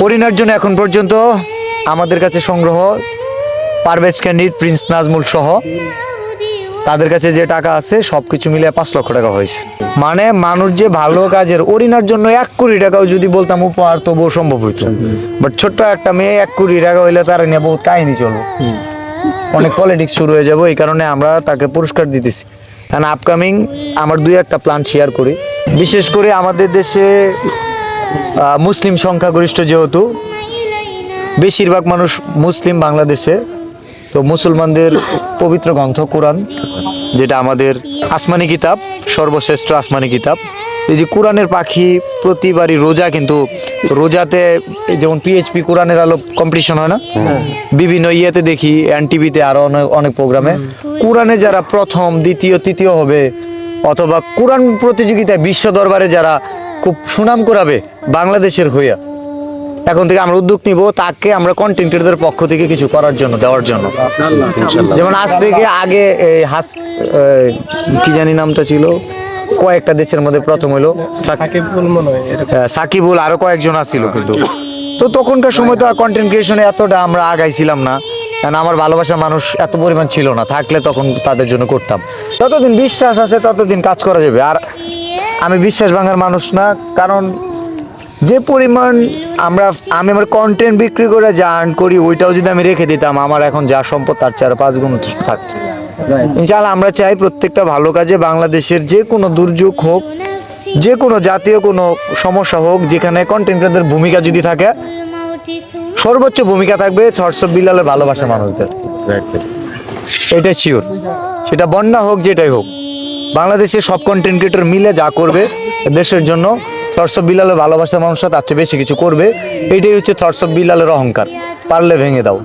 পরিণার জন্য এখন পর্যন্ত আমাদের কাছে সংগ্রহ পারভেজ ক্যান্ডিড, প্রিন্স নাজমুল সহ তাদের কাছে যে টাকা আছে সবকিছু মিলে 5 লক্ষ টাকা হয়েছে। মানে মানুষ যে ভালো কাজের অরিনার জন্য 1 কোটি টাকাও যদি বলতাম উপহার তবুও সম্ভব হইতো, বাট ছোট্ট একটা মেয়ে 1 কোটি টাকা হইলে তার নিয়ে বহুত কাহিনী চলবো, অনেক পলিটিক্স শুরু হয়ে যাবো। এই কারণে আমরা তাকে পুরস্কার দিতেছি। কারণ আপকামিং আমার 2-1টা প্ল্যান শেয়ার করি। বিশেষ করে আমাদের দেশে মুসলিম সংখ্যাগরিষ্ঠ, যেহেতু বেশিরভাগ মানুষ মুসলিম বাংলাদেশে, তো মুসলমানদের পবিত্র গ্রন্থ কোরআন, যেটা আমাদের আসমানি কিতাব, সর্বশ্রেষ্ঠ আসমানি কিতাব। এই যে কোরআনের পাখি প্রতিবারই রোজা, কিন্তু রোজাতে যেমন পিএইচপি কোরআনের আলো কম্পিটিশন হয় না, বিভিন্ন ইয়েতে দেখি, এনটিভিতে আরো অনেক প্রোগ্রামে কোরআনে যারা প্রথম, দ্বিতীয়, তৃতীয় হবে, অথবা কোরআন প্রতিযোগিতায় বিশ্ব দরবারে যারা খুব সুনাম করাবে বাংলাদেশের হইয়া, এখন থেকে আমরা উদ্যোগ নিব তাকে আমরা কন্টেন্ট ক্রিয়েটরদের পক্ষ থেকে কিছু করার জন্য, দেওয়ার জন্য। যেমন আজ থেকে আগে কি জানি নামটা ছিল, কয়েকটা দেশের মধ্যে প্রথম হলো সাকিবুল, আরো কয়েকজন আছিল, কিন্তু তো তখনকার সময় তো কন্টেন্ট ক্রিয়েশনে এতটা আমরা আগাইছিলাম না, কারণ আমার ভালোবাসা মানুষ এত পরিমাণ ছিল না, থাকলে তখন তাদের জন্য করতাম। যতদিন বিশ্বাস আছে ততদিন কাজ করা যাবে। আর আমি বিশ্বাস ভাঙার মানুষ না, কারণ যে পরিমাণ আমি আমার কন্টেন্ট বিক্রি করে যা আর্ন করি, ওইটাও যদি আমি রেখে দিতাম, আমার এখন যা সম্পদ তার 4-5 গুণ থাকতো। ইনশাআল্লাহ আমরা চাই প্রত্যেকটা ভালো কাজে, বাংলাদেশের যে কোনো দুর্যোগ হোক, যে কোনো জাতীয় কোনো সমস্যা হোক, যেখানে কন্টেন্ট ক্রিয়েটরদের ভূমিকা যদি থাকে, সর্বোচ্চ ভূমিকা থাকবে থটস অফ বিলালের ভালোবাসা মানুষদের, এটা শিওর। সেটা বন্যা হোক, যেটাই হোক, বাংলাদেশের সব কন্টেন্ট ক্রিয়েটর মিলে যা করবে দেশের জন্য, থটস অফ বিলালের ভালোবাসা মানুষরা তার চেয়ে বেশি কিছু করবে। এইটাই হচ্ছে থটস অফ বিলালের অহংকার, পারলে ভেঙে দাও।